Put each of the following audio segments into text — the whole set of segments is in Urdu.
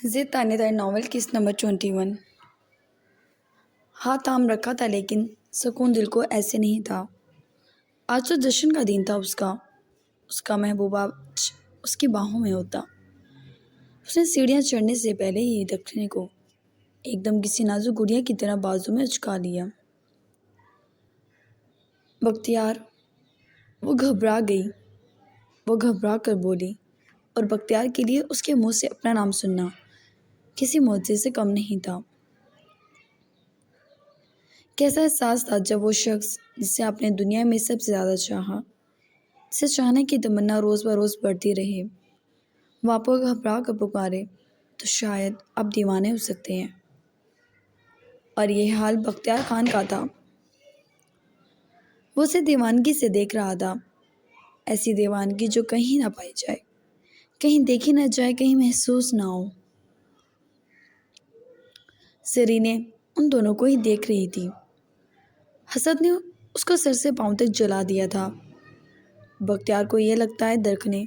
ضد تانے دار ناول قسط نمبر 21۔ ہاتھ تھام رکھا تھا لیکن سکون دل کو ایسے نہیں تھا۔ آج تو جشن کا دن تھا اس کا محبوبہ اس کی باہوں میں ہوتا۔ اس نے سیڑھیاں چڑھنے سے پہلے ہی دکھنے کو ایک دم کسی نازک گڑیا کی طرح بازو میں اچکا لیا۔ بختیار، وہ گھبرا کر بولی، اور بختیار کے لیے اس کے منہ سے اپنا نام سننا کسی معجزے سے کم نہیں تھا۔ کیسا احساس تھا جب وہ شخص جسے آپ نے دنیا میں سب سے زیادہ چاہا، جسے چاہنے کی تمنا روز بروز بڑھتی رہے، وہ آپ کو گھبرا کر پکارے تو شاید آپ دیوانے ہو سکتے ہیں۔ اور یہ حال بختیار خان کا تھا۔ وہ اسے دیوانگی سے دیکھ رہا تھا، ایسی دیوانگی جو کہیں نہ پائی جائے، کہیں دیکھی نہ جائے، کہیں محسوس نہ ہو۔ سرینے ان دونوں کو ہی دیکھ رہی تھی۔ حسد نے اس کو سر سے پاؤں تک جلا دیا تھا۔ بختیار کو یہ لگتا ہے درخنے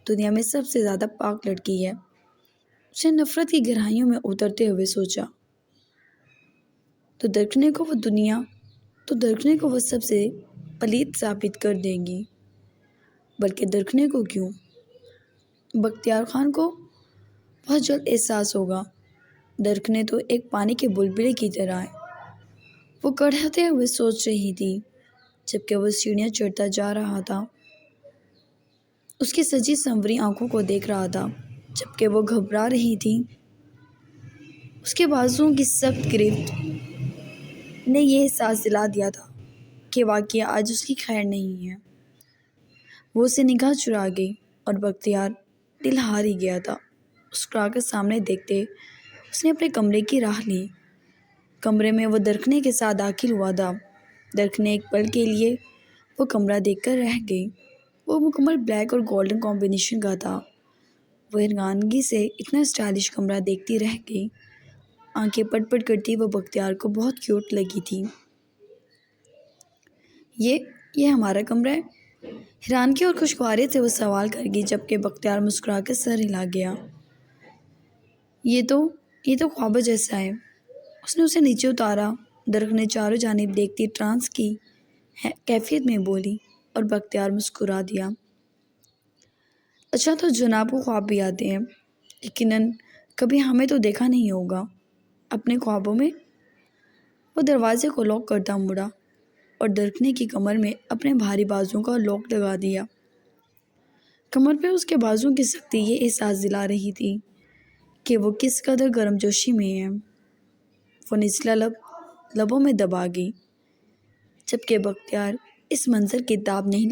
دنیا میں سب سے زیادہ پاک لڑکی ہے۔ اسے نفرت کی گہرائیوں میں اترتے ہوئے سوچا، تو درخنے کو وہ سب سے پلید ثابت کر دے گی۔ بلکہ درخنے کو کیوں، بختیار خان کو بہت جلد احساس ہوگا، درخنے تو ایک پانی کے بلبلے کی طرح ہے۔ وہ کڑھاتے ہوئے سوچ رہی تھی جبکہ وہ سیڑھیاں چڑھتا جا رہا تھا۔ اس کی سجی سنوری آنکھوں کو دیکھ رہا تھا جبکہ وہ گھبرا رہی تھی۔ اس کے بازوؤں کی سخت گرفت نے یہ احساس دلا دیا تھا کہ واقعہ آج اس کی خیر نہیں ہے۔ وہ اسے نگاہ چرا گئی اور بختیار دل ہار ہی گیا تھا۔ مسکرا کر سامنے دیکھتے اس نے اپنے کمرے کی راہ لی۔ کمرے میں وہ درخنے کے ساتھ داخل ہوا تھا۔ درخنے ایک پل کے لیے وہ کمرہ دیکھ کر رہ گئی۔ وہ مکمل بلیک اور گولڈن کمبینیشن کا تھا۔ وہ حیرانگی سے اتنا اسٹائلش کمرہ دیکھتی رہ گئی۔ آنکھیں پٹ پٹ کرتی وہ بختیار کو بہت کیوٹ لگی تھی۔ یہ ہمارا کمرہ ہے؟ حیرانگی اور خوشگواری سے وہ سوال کر گئی جبکہ بختیار مسکرا کر سر ہلا گیا۔ یہ تو خواب جیسا ہے۔ اس نے اسے نیچے اتارا۔ درخنے چاروں جانب دیکھتی ٹرانس کی کیفیت میں بولی اور بختیار مسکرا دیا۔ اچھا، تو جناب کو خواب بھی آتے ہیں؟ یقیناً کبھی ہمیں تو دیکھا نہیں ہوگا اپنے خوابوں میں۔ وہ دروازے کو لاک کرتا مڑا اور درخنے کی کمر میں اپنے بھاری بازوؤں کا لاک لگا دیا۔ کمر پہ اس کے بازوؤں کی سختی یہ احساس دلا رہی تھی کہ وہ کس قدر گرم جوشی میں ہے۔ وہ نچلا لبوں میں دبا گئی جبکہ بختیار اس منظر کی تاب نہیں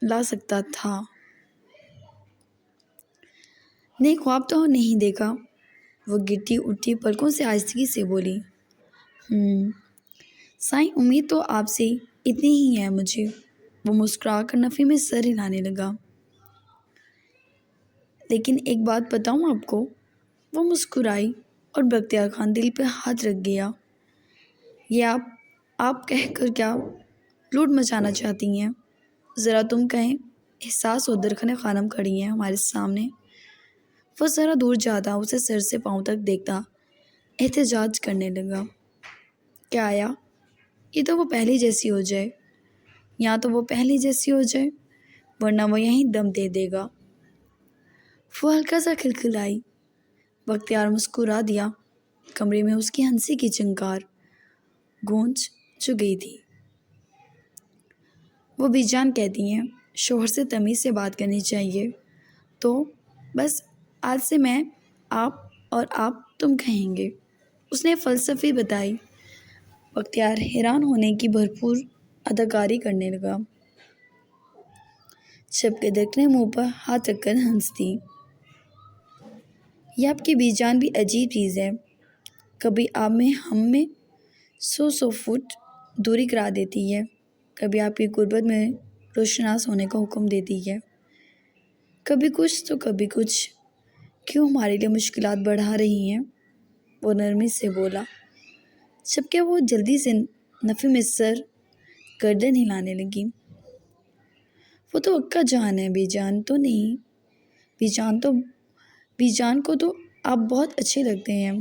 لا سکتا تھا۔ نہیں، خواب تو نہیں دیکھا، وہ گرتی اٹھتی پلکوں سے آہستگی سے بولی۔ سائیں، امید تو آپ سے اتنی ہی ہے مجھے۔ وہ مسکرا کر نفی میں سر ہلانے لگا۔ لیکن ایک بات بتاؤں آپ کو؟ وہ مسکرائی اور بختیار خان دل پہ ہاتھ رکھ گیا۔ یہ آپ کہہ کر کیا لوٹ مچانا چاہتی ہیں؟ ذرا تم کہیں۔ احساس اور درخنے خانم کھڑی ہیں ہمارے سامنے۔ وہ ذرا دور جاتا اسے سر سے پاؤں تک دیکھتا احتجاج کرنے لگا۔ کیا آیا؟ یہ تو وہ پہلی جیسی ہو جائے، یا تو وہ پہلی جیسی ہو جائے ورنہ وہ یہیں دم دے دے گا۔ وہ ہلکا سا کھلکھلائی۔ بختیار مسکرا دیا۔ کمرے میں اس کی ہنسی کی چنگار گونج جو گئی تھی۔ وہ بی جان کہتی ہیں شوہر سے تمیز سے بات کرنی چاہیے، تو بس آج سے میں آپ اور آپ تم کہیں گے، اس نے فلسفی بتائی۔ بختیار حیران ہونے کی بھرپور اداکاری کرنے لگا جبکہ درخنے منہ پر ہاتھ رکھ کر ہنستی۔ یہ آپ کی بی جان بھی عجیب چیز ہے، کبھی آپ میں ہم میں 100 فٹ دوری کرا دیتی ہے، کبھی آپ کی غربت میں روشناس ہونے کا حکم دیتی ہے، کبھی کچھ تو کبھی کچھ۔ کیوں ہمارے لیے مشکلات بڑھا رہی ہیں؟ وہ نرمی سے بولا جبکہ وہ جلدی سے نفی میں سر گردن ہلانے لگی۔ وہ تو اکا جان ہے، بی جان تو نہیں۔ بی جان کو تو آپ بہت اچھے لگتے ہیں۔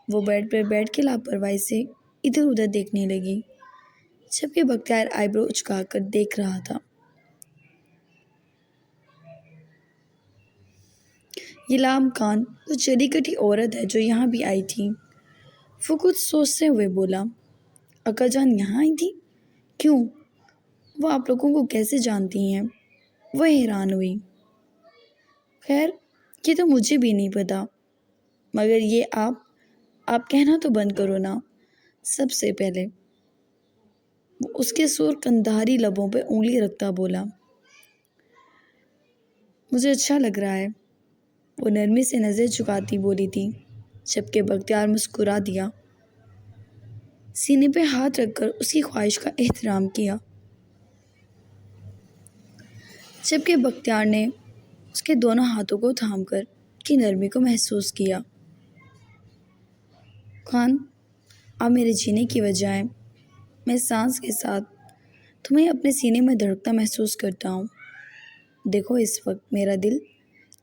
وہ بیڈ پر بیٹھ کے لاپرواہی سے ادھر ادھر دیکھنے لگی، جبکہ بختیار آئی برو اچکا کر دیکھ رہا تھا۔ یہ لام خان وہ چلی کٹی عورت ہے جو یہاں بھی آئی تھی۔ وہ کچھ سوچتے ہوئے بولا، اکا جان یہاں آئی تھی؟ کیوں؟ وہ آپ لوگوں کو کیسے جانتی ہیں؟ وہ حیران ہوئی۔ خیر یہ تو مجھے بھی نہیں پتا، مگر یہ آپ کہنا تو بند کرو نا۔ سب سے پہلے وہ اس کے سور کندھاری لبوں پہ انگلی رکھتا بولا، مجھے اچھا لگ رہا ہے۔ وہ نرمی سے نظر چکاتی بولی تھی، جبکہ بختیار مسکرا دیا، سینے پہ ہاتھ رکھ کر اس کی خواہش کا احترام کیا، جبکہ بختیار نے اس کے دونوں ہاتھوں کو تھام کر کی نرمی کو محسوس کیا۔ خان، آپ میرے جینے کی وجہ ہیں۔ میں سانس کے ساتھ تمہیں اپنے سینے میں دھڑکتا محسوس کرتا ہوں۔ دیکھو اس وقت میرا دل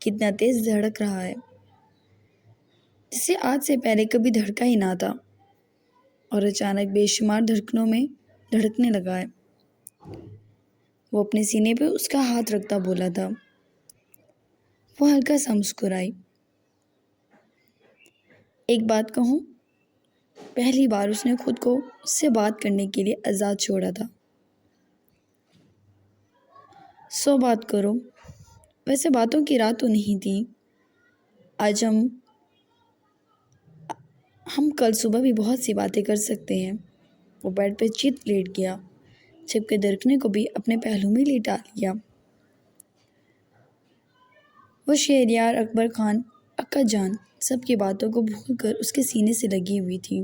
کتنا تیز دھڑک رہا ہے، جسے آج سے پہلے کبھی دھڑکا ہی نہ تھا، اور اچانک بے شمار دھڑکنوں میں دھڑکنے لگا ہے۔ وہ اپنے سینے پہ اس کا ہاتھ رکھتا بولا تھا۔ وہ ہلکا سا مسکرائی۔ ایک بات کہوں، پہلی بار اس نے خود کو اس سے بات کرنے کے لیے آزاد چھوڑا تھا۔ سو بات کرو۔ ویسے باتوں کی رات تو نہیں تھی، آج ہم کل صبح بھی بہت سی باتیں کر سکتے ہیں۔ وہ بیڈ پہ چت لیٹ گیا، جبکہ درخنے کو بھی اپنے پہلو میں لیٹا لیا۔ وہ شہریار اکبر خان اکا جان سب کی باتوں کو بھول کر اس کے سینے سے لگی ہوئی تھی۔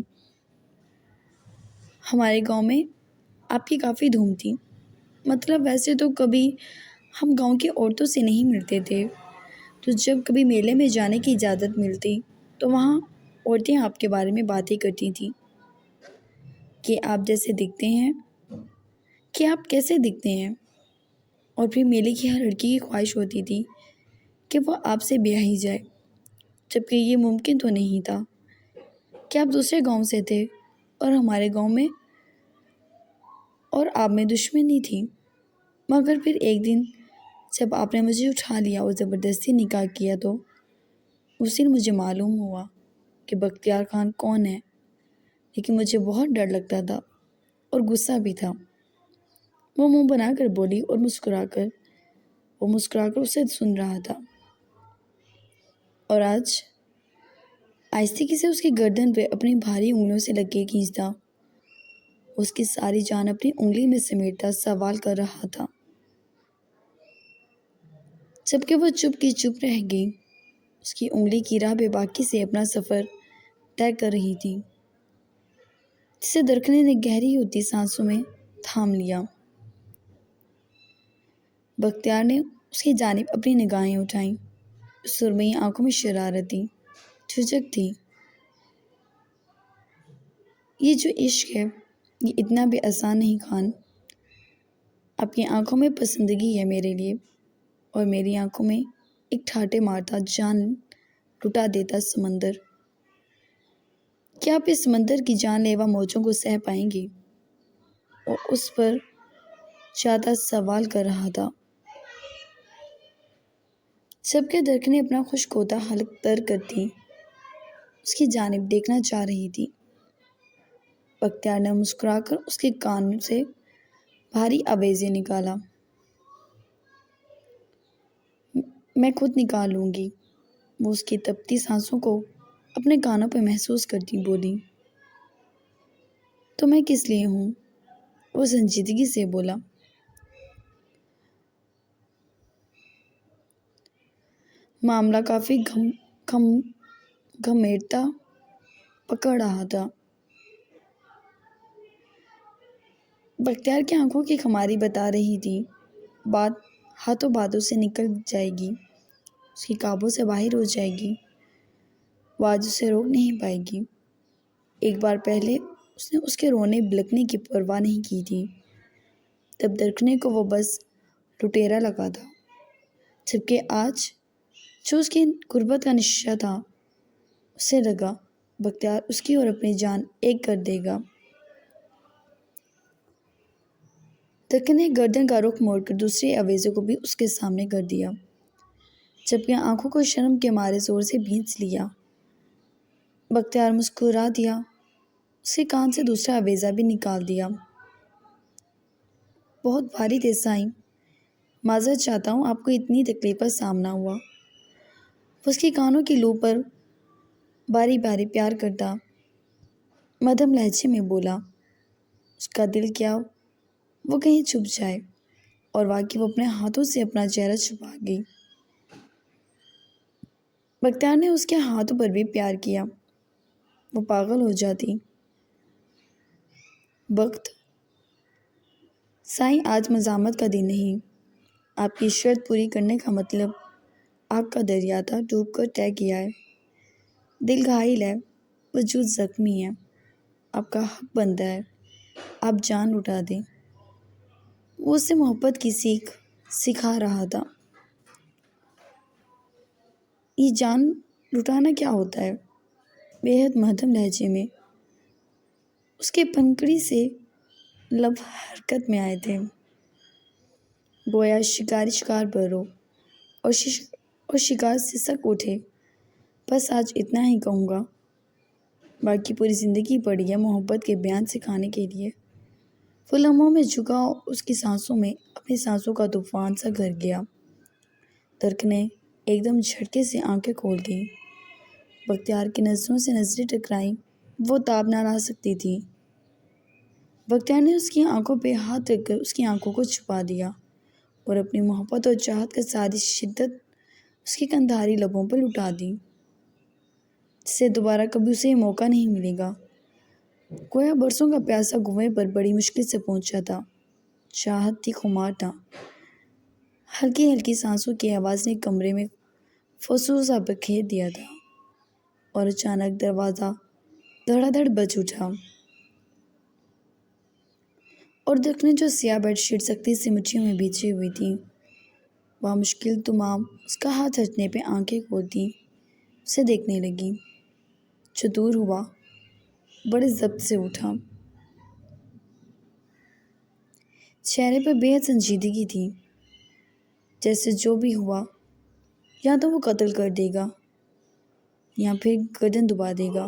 ہمارے گاؤں میں آپ کی کافی دھوم تھی، مطلب ویسے تو کبھی ہم گاؤں کی عورتوں سے نہیں ملتے تھے، تو جب کبھی میلے میں جانے کی اجازت ملتی تو وہاں عورتیں آپ کے بارے میں باتیں کرتی تھیں کہ آپ جیسے دکھتے ہیں، کہ آپ کیسے دکھتے ہیں، اور پھر میلے کی ہر لڑکی کی خواہش ہوتی تھی کہ وہ آپ سے بیاہی جائے، جبکہ یہ ممکن تو نہیں تھا کہ آپ دوسرے گاؤں سے تھے اور ہمارے گاؤں میں اور آپ میں دشمنی تھی۔ مگر پھر ایک دن جب آپ نے مجھے اٹھا لیا اور زبردستی نکاح کیا تو اس دن مجھے معلوم ہوا کہ بختیار خان کون ہے، لیکن مجھے بہت ڈر لگتا تھا اور غصہ بھی تھا۔ وہ منہ بنا کر بولی اور مسکرا کر اسے سن رہا تھا، اور آج آہستگی سے اس کی گردن پہ اپنی بھاری انگلیوں سے لگ کے کھینچتا، اس کی ساری جان اپنی انگلی میں سمیٹتا سوال کر رہا تھا، جبکہ وہ چپ کی چپ رہ گئی، اس کی انگلی کی راہ بے باکی سے اپنا سفر طے کر رہی تھی، جسے درخنے نے گہری ہوتی سانسوں میں تھام لیا۔ بختیار نے اس کی جانب اپنی نگاہیں اٹھائیں، سرمئی آنکھوں میں شرارت تھی، جھجک تھی۔ یہ جو عشق ہے یہ اتنا بھی آسان نہیں خان، آپ کی آنکھوں میں پسندگی ہے میرے لیے، اور میری آنکھوں میں ایک ٹھاٹے مارتا جان لٹا دیتا سمندر۔ کیا آپ اس سمندر کی جان لیوا موجوں کو سہ پائیں گی؟ وہ اس پر زیادہ سوال کر رہا تھا، جبکہ درخنے اپنا خشک ہوتا حلق تر کرتی اس کی جانب دیکھنا چاہ رہی تھی۔ بختیار نے مسکرا کر اس کے کان سے بھاری آویزے نکالا، میں خود نکال لوں گی۔ وہ اس کی تپتی سانسوں کو اپنے کانوں پہ محسوس کرتی بولی، تو میں کس لیے ہوں؟ وہ سنجیدگی سے بولا، معاملہ کافی گھمیرتا پکڑ رہا تھا۔ بختیار کی آنکھوں کی خماری بتا رہی تھی بات ہاتھوں باتوں سے نکل جائے گی، اس کی قابو سے باہر ہو جائے گی، وہ آج اسے روک نہیں پائے گی۔ ایک بار پہلے اس نے اس کے رونے بلکنے کی پرواہ نہیں کی تھی، تب درخنے کو وہ بس لٹیرا لگا تھا، جبکہ آج جو اس کی غربت کا نشہ تھا اسے لگا بختیار اس کی اور اپنی جان ایک کر دے گا۔ درخت نے گردن کا رخ موڑ کر دوسرے آویزے کو بھی اس کے سامنے کر دیا، جبکہ آنکھوں کو شرم کے مارے زور سے بھینچ لیا۔ بختیار مسکرا دیا، اس کے کان سے دوسرا آویزہ بھی نکال دیا۔ بہت بھاری تھے سائیں، معذرت چاہتا ہوں آپ کو اتنی تکلیف کا سامنا ہوا۔ وہ اس کے کانوں کی لو پر باری باری پیار کرتا مدھم لہجے میں بولا۔ اس کا دل کیا وہ کہیں چھپ جائے، اور واقعی وہ اپنے ہاتھوں سے اپنا چہرہ چھپا گئی۔ بختیار نے اس کے ہاتھوں پر بھی پیار کیا، وہ پاگل ہو جاتی۔ بخت سائیں، آج مزاحمت کا دن نہیں، آپ کی شرط پوری کرنے کا مطلب آگ کا دریا تھا ڈوب کر طے کیا ہے۔ دل گھائل ہے، وجود زخمی ہے، آپ کا حق بنتا ہے آپ جان لٹا دیں۔ وہ اسے محبت کی سیکھ سکھا رہا تھا۔ یہ جان لٹانا کیا ہوتا ہے؟ بے حد مدھم لہجے میں اس کے پنکھڑی سے لب حرکت میں آئے تھے، گویا شکاری شکار پر ہو اور شکار سسک اٹھے۔ بس آج اتنا ہی کہوں گا، باقی پوری زندگی پڑی ہے محبت کے بیان سکھانے کے لیے۔ وہ لمحوں میں جھکا اور اس کی سانسوں میں اپنی سانسوں کا طوفان سا گھر گیا۔ درخت نے ایک دم جھٹکے سے آنکھیں کھول گئی۔ بختیار کی نظروں سے نظریں ٹکرائیں، وہ تاب نہ لا سکتی تھی۔ بختیار نے اس کی آنکھوں پہ ہاتھ رکھ کر اس کی آنکھوں کو چھپا دیا اور اپنی محبت اور چاہت کا ساری شدت اس کی کندھاری لبوں پر لٹا دی، جس سے دوبارہ کبھی اسے یہ موقع نہیں ملے گا۔ گویا برسوں کا پیاسا کنویں پر بڑی مشکل سے پہنچا تھا۔ چاہت تھی، خمار تھا۔ ہلکی ہلکی سانسوں کی آواز نے کمرے میں فسوں سا بکھیر دیا تھا، اور اچانک دروازہ دھڑا دھڑ بج اٹھا، اور درخت نے جو سیاہ بیڈ شیٹ سختی سے مٹھیوں میں بھیجی ہوئی تھی، وہ مشکل تمام اس کا ہاتھ ہٹنے پہ آنکھیں کھولتی اسے دیکھنے لگی۔ جو دور ہوا بڑے ضبط سے اٹھا، چہرے پر بے حد سنجیدگی تھی، جیسے جو بھی ہوا یا تو وہ قتل کر دے گا یا پھر گردن دبا دے گا۔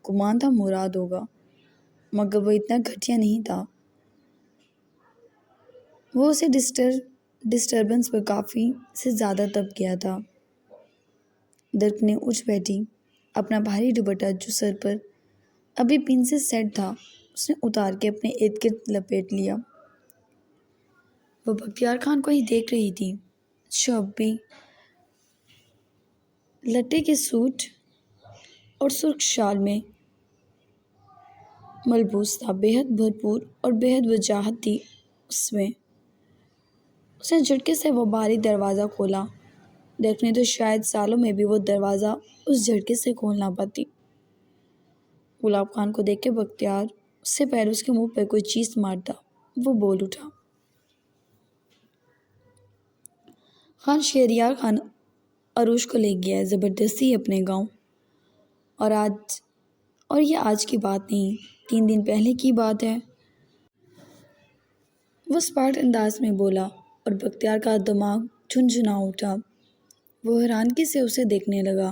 گمان تھا مراد ہوگا، مگر وہ اتنا گھٹیا نہیں تھا۔ وہ اسے ڈسٹربنس پر کافی سے زیادہ تب گیا تھا۔ درخت نے اٹھ بیٹھی، اپنا بھاری دوپٹہ جو سر پر ابھی پن سے سیٹ تھا اس نے اتار کے اپنے ارد گرد لپیٹ لیا۔ وہ بختیار خان کو ہی دیکھ رہی تھی، جو اب بھی لٹے کے سوٹ اور سرخ شال میں ملبوس تھا۔ بے حد بھرپور اور بے حد وجاہت تھی اس میں۔ اس نے جھٹکے سے وہ بھاری دروازہ کھولا۔ درخت نے تو شاید سالوں میں بھی وہ دروازہ اس جھٹکے سے کھول نہ پاتی۔ گلاب خان کو دیکھ کے بختیار اس سے پہلے اس کے منہ پر کوئی چیز مارتا وہ بول اٹھا۔ خان شہریار خان عروج کو لے گیا ہے زبردستی اپنے گاؤں، اور یہ آج کی بات نہیں، 3 دن پہلے کی بات ہے۔ وہ سپاٹ انداز میں بولا، اور بختیار کا دماغ جھنجھنا اٹھا۔ وہ حیرانگی سے اسے دیکھنے لگا۔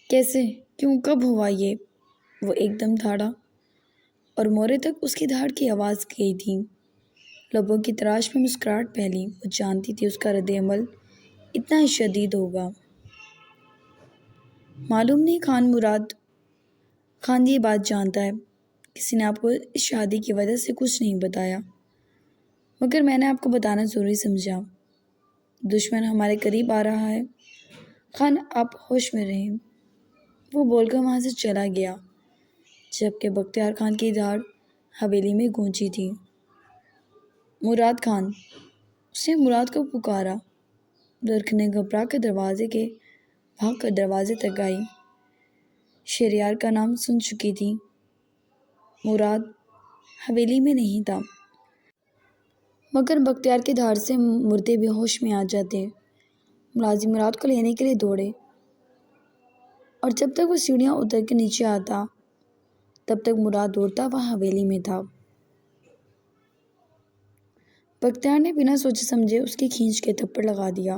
کیسے؟ کیوں؟ کب ہوا یہ؟ وہ ایک دم دھاڑا، اور مورے تک اس کی دھاڑ کی آواز گئی تھی۔ لبوں کی تراش میں مسکراہٹ پھیلی، وہ جانتی تھی اس کا رد عمل اتنا ہی شدید ہوگا۔ معلوم نہیں خان مراد خان یہ بات جانتا ہے، کسی نے آپ کو اس شادی کی وجہ سے کچھ نہیں بتایا، مگر میں نے آپ کو بتانا ضروری سمجھا۔ دشمن ہمارے قریب آ رہا ہے، خان آپ ہوش میں رہیں۔ وہ بول کر وہاں سے چلا گیا، جبکہ بختیار خان کی دھاڑ حویلی میں گونجی تھی۔ مراد خان! اس نے مراد کو پکارا۔ درخت نے گھبرا کر بھاگ کر دروازے تک آئی۔ شہریار کا نام سن چکی تھی۔ مراد حویلی میں نہیں تھا، مگر بختیار کی دھاڑ سے مردے بھی ہوش میں آ جاتے۔ ملازم مراد کو لینے کے لیے دوڑے۔ اور جب تک وہ سیڑھیاں اتر کے نیچے آتا تب تک مراد دوڑتا وہاں حویلی میں تھا۔ بختیار نے بنا سوچے سمجھے اس کی کھینچ کے تھپڑ لگا دیا،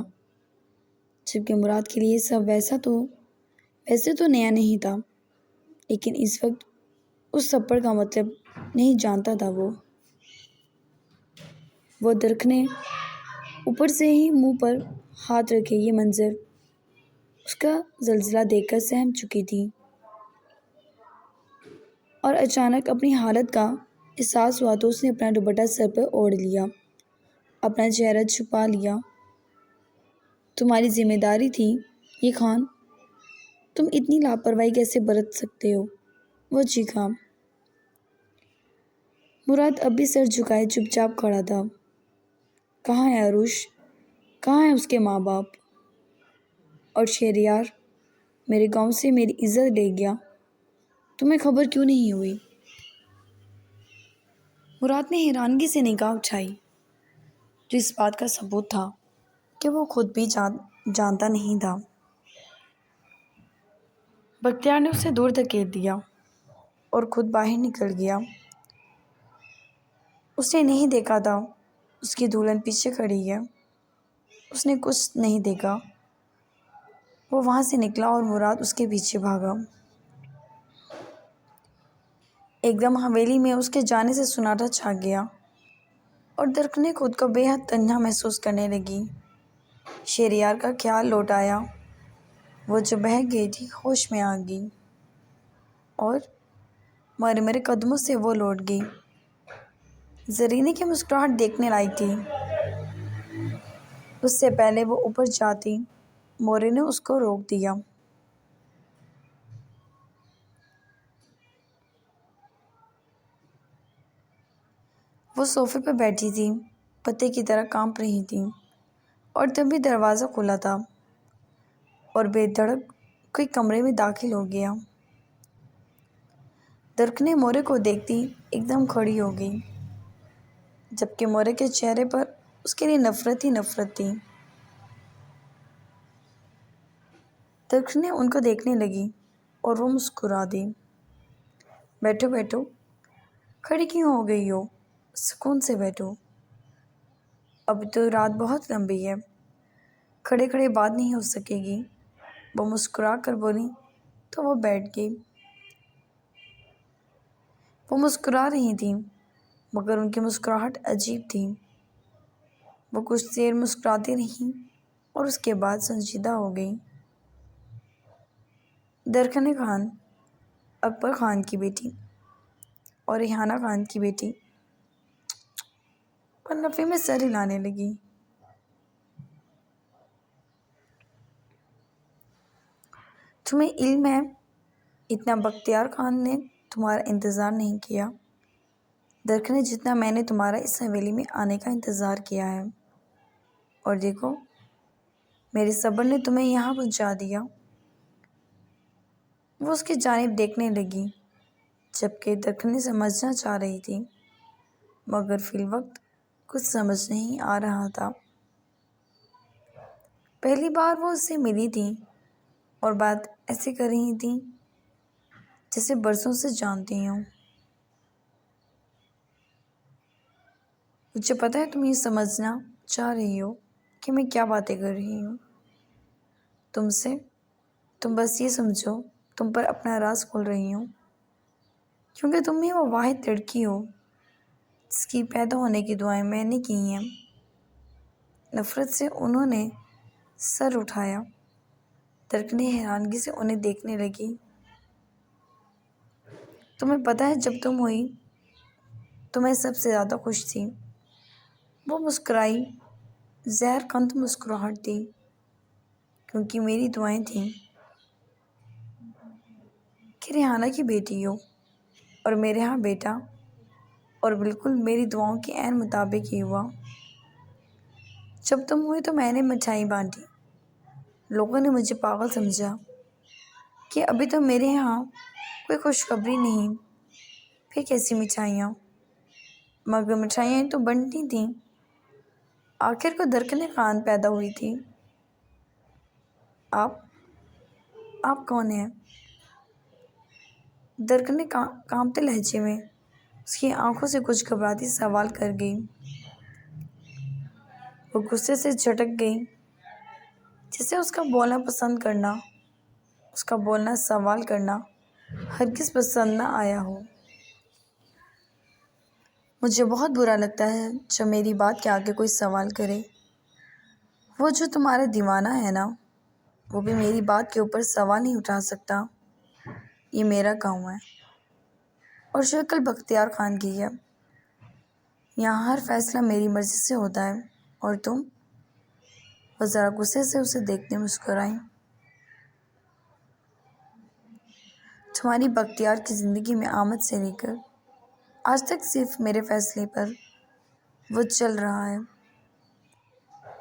جبکہ مراد کے لیے سب ویسے تو نیا نہیں تھا، لیکن اس وقت اس تھپڑ کا مطلب نہیں جانتا تھا۔ وہ درخنے اوپر سے ہی منہ پر ہاتھ رکھے یہ منظر اس کا زلزلہ دیکھ کر سہم چکی تھی، اور اچانک اپنی حالت کا احساس ہوا تو اس نے اپنا دوپٹہ سر پر اوڑھ لیا، اپنا چہرہ چھپا لیا۔ تمہاری ذمہ داری تھی یہ خان، تم اتنی لاپرواہی کیسے برت سکتے ہو؟ وہ چیخا۔ مراد اب بھی سر جھکائے چپ چاپ کھڑا تھا۔ کہاں ہے عروش؟ کہاں ہیں اس کے ماں باپ؟ اور شہریار میرے گاؤں سے میری عزت لے گیا، تمہیں خبر کیوں نہیں ہوئی؟ مراد نے حیرانگی سے نگاہ اٹھائی، جو اس بات کا ثبوت تھا کہ وہ خود بھی جانتا نہیں تھا۔ بختیار نے اسے دور دھکیل دیا اور خود باہر نکل گیا۔ اس نے نہیں دیکھا تھا اس کی دلہن پیچھے کھڑی ہے، اس نے کچھ نہیں دیکھا۔ وہ وہاں سے نکلا اور مراد اس کے پیچھے بھاگا۔ ایک دم حویلی میں اس کے جانے سے سناٹا چھا گیا اور درخنے خود کو بے حد تنہا محسوس کرنے لگی۔ شہریار کا خیال لوٹ آیا، وہ جو بہک گئی تھی ہوش میں آ گئی اور مرے مرے قدموں سے وہ لوٹ گئی۔ زرینے کی مسکراہٹ دیکھنے لائق تھی۔ اس سے پہلے وہ اوپر جاتی، مورے نے اس کو روک دیا۔ وہ صوفے پر بیٹھی تھی، پتے کی طرح کانپ رہی تھی، اور تبھی دروازہ کھلا تھا اور بے دھڑک کوئی کمرے میں داخل ہو گیا۔ درخنے مورے کو دیکھتی ایک دم کھڑی ہو گئی، جبکہ مورے کے چہرے پر اس کے لیے نفرت ہی نفرت تھی۔ درخنے ان کو دیکھنے لگی اور وہ مسکرا دی۔ بیٹھو بیٹھو، کھڑی کیوں ہو گئی ہو؟ سکون سے بیٹھو، ابھی تو رات بہت لمبی ہے، کھڑے کھڑے بات نہیں ہو سکے گی۔ وہ مسکرا کر بولی تو وہ بیٹھ گئی۔ وہ مسکرا رہی تھیں مگر ان کی مسکراہٹ عجیب تھی۔ وہ کچھ دیر مسکراتی رہیں اور اس کے بعد سنجیدہ ہو گئی۔ درخنے خان اکبر خان کی بیٹی اور ریحانہ خان کی بیٹی، اور نفی میں سر ہلانے لگی۔ تمہیں علم ہے اتنا بختیار خان نے تمہارا انتظار نہیں کیا، درخنے، جتنا میں نے تمہارا اس حویلی میں آنے کا انتظار کیا ہے، اور دیکھو میرے صبر نے تمہیں یہاں پہنچا دیا۔ وہ اس کی جانب دیکھنے لگی، جبکہ درخنے سمجھنا چاہ رہی تھی مگر فی الوقت کچھ سمجھ نہیں آ رہا تھا۔ پہلی بار وہ اس سے ملی تھی اور بات ایسے کر رہی تھی جیسے برسوں سے جانتی ہوں۔ مجھے پتہ ہے تم یہ سمجھنا چاہ رہی ہو کہ میں کیا باتیں کر رہی ہوں تم سے، تم بس یہ سمجھو تم پر اپنا راز کھول رہی ہوں، کیونکہ تم ہی وہ واحد لڑکی ہو جس کی پیدا ہونے کی دعائیں میں نے کی ہیں۔ نفرت سے انہوں نے سر اٹھایا۔ درخنے حیرانگی سے انہیں دیکھنے لگی۔ تمہیں پتہ ہے جب تم ہوئی تو میں سب سے زیادہ خوش تھی۔ وہ مسکرائی، زہر کند مسکراہٹ تھی، کیونکہ میری دعائیں تھیں کہ ریحانہ کی بیٹی ہو اور میرے ہاں بیٹا، اور بالکل میری دعاؤں کے عین مطابق ہی ہوا۔ جب تم ہوئی تو میں نے مٹھائی بانٹی، لوگوں نے مجھے پاگل سمجھا کہ ابھی تو میرے ہاں کوئی خوشخبری نہیں، پھر کیسی مٹھائیاں؟ مگر مٹھائیاں تو بنتی تھیں۔ آخر کو درخنے خان پیدا ہوئی تھی۔ آپ آپ کون ہیں؟ درک نے کانپتے لہجے میں اس کی آنکھوں سے کچھ گھبراتی سوال کر گئی۔ وہ غصے سے جھٹک گئی، جسے اس کا بولنا پسند کرنا، اس کا بولنا سوال کرنا ہرگز پسند نہ آیا ہو۔ مجھے بہت برا لگتا ہے جب میری بات کے آگے کوئی سوال کرے۔ وہ جو تمہارا دیوانہ ہے نا، وہ بھی میری بات کے اوپر سوال نہیں اٹھا سکتا۔ یہ میرا گاؤں ہے اور شکل بختیار خان کی ہے۔ یہاں ہر فیصلہ میری مرضی سے ہوتا ہے، اور تم؟ وہ ذرا غصے سے اسے دیکھتے مسکرائی۔ تمہاری بختیار کی زندگی میں آمد سے لے کر آج تک صرف میرے فیصلے پر وہ چل رہا ہے۔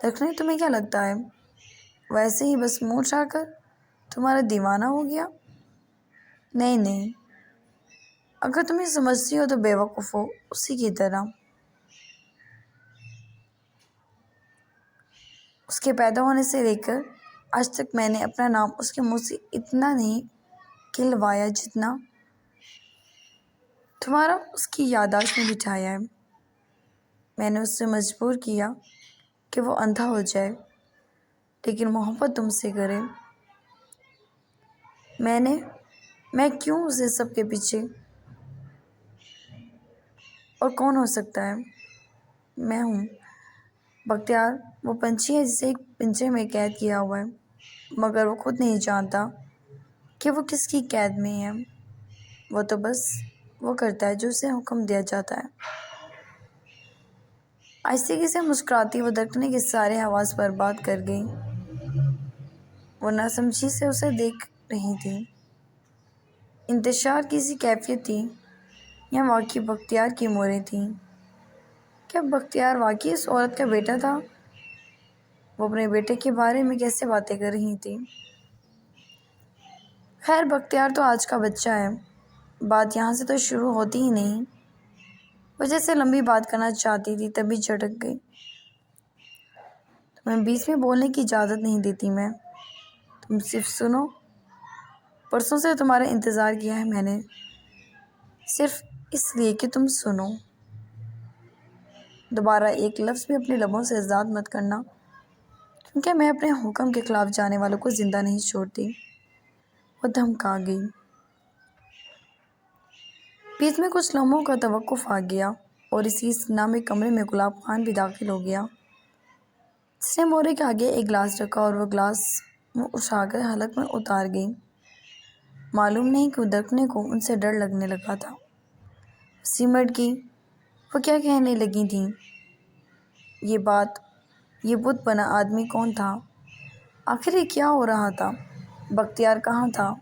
رکھنے تمہیں کیا لگتا ہے ویسے ہی بس منہ اٹھا کر تمہارا دیوانہ ہو گیا؟ نہیں نہیں، اگر تم یہ سمجھتی ہو تو بے وقوف ہو اسی کی طرح۔ اس کے پیدا ہونے سے لے کر آج تک میں نے اپنا نام اس کے منہ سے اتنا نہیں کھلوایا جتنا تمہارا اس کی یادداشت میں بٹھایا ہے۔ میں نے اس سے مجبور کیا کہ وہ اندھا ہو جائے لیکن محبت تم سے کرے۔ میں کیوں اسے سب کے پیچھے؟ اور کون ہو سکتا ہے؟ میں ہوں بختیار، وہ پنچھی ہے جسے ایک پنجرے میں قید کیا ہوا ہے، مگر وہ خود نہیں جانتا کہ وہ کس کی قید میں ہے۔ وہ تو بس وہ کرتا ہے جو اسے حکم دیا جاتا ہے۔ آہستگی سے مسکراتی وہ درکنے کے سارے حواس برباد کر گئی۔ وہ ناسمجھی سے اسے دیکھ رہی تھی۔ انتشار کسی کیفیت تھی یا واقعی بختیار کی موریں تھیں؟ کیا بختیار واقعی اس عورت کا بیٹا تھا؟ وہ اپنے بیٹے کے بارے میں کیسے باتیں کر رہی تھی؟ خیر، بختیار تو آج کا بچہ ہے، بات یہاں سے تو شروع ہوتی ہی نہیں۔ وہ جیسے لمبی بات کرنا چاہتی تھی تبھی جھٹک گئی۔ تمہیں بیچ میں بولنے کی اجازت نہیں دیتی میں، تم صرف سنو۔ پرسوں سے تمہارا انتظار کیا ہے میں نے، صرف اس لیے کہ تم سنو۔ دوبارہ ایک لفظ بھی اپنے لبوں سے آزاد مت کرنا، کیونکہ میں اپنے حکم کے خلاف جانے والوں کو زندہ نہیں چھوڑتی۔ وہ دھمکا گئی۔ بیچ میں کچھ لمحوں کا توقف آ گیا اور اسی نامی کمرے میں گلاب خان بھی داخل ہو گیا، جس نے مورے کے آگے ایک گلاس رکھا اور وہ گلاس منہ اٹھا کر حلق میں اتار گئی۔ معلوم نہیں کیوں درکنے کو ان سے ڈر لگنے لگا تھا۔ سمٹ گئی۔ وہ کیا کہنے لگی تھیں؟ یہ بت بنا آدمی کون تھا؟ آخر یہ کیا ہو رہا تھا؟ بختیار کہاں تھا؟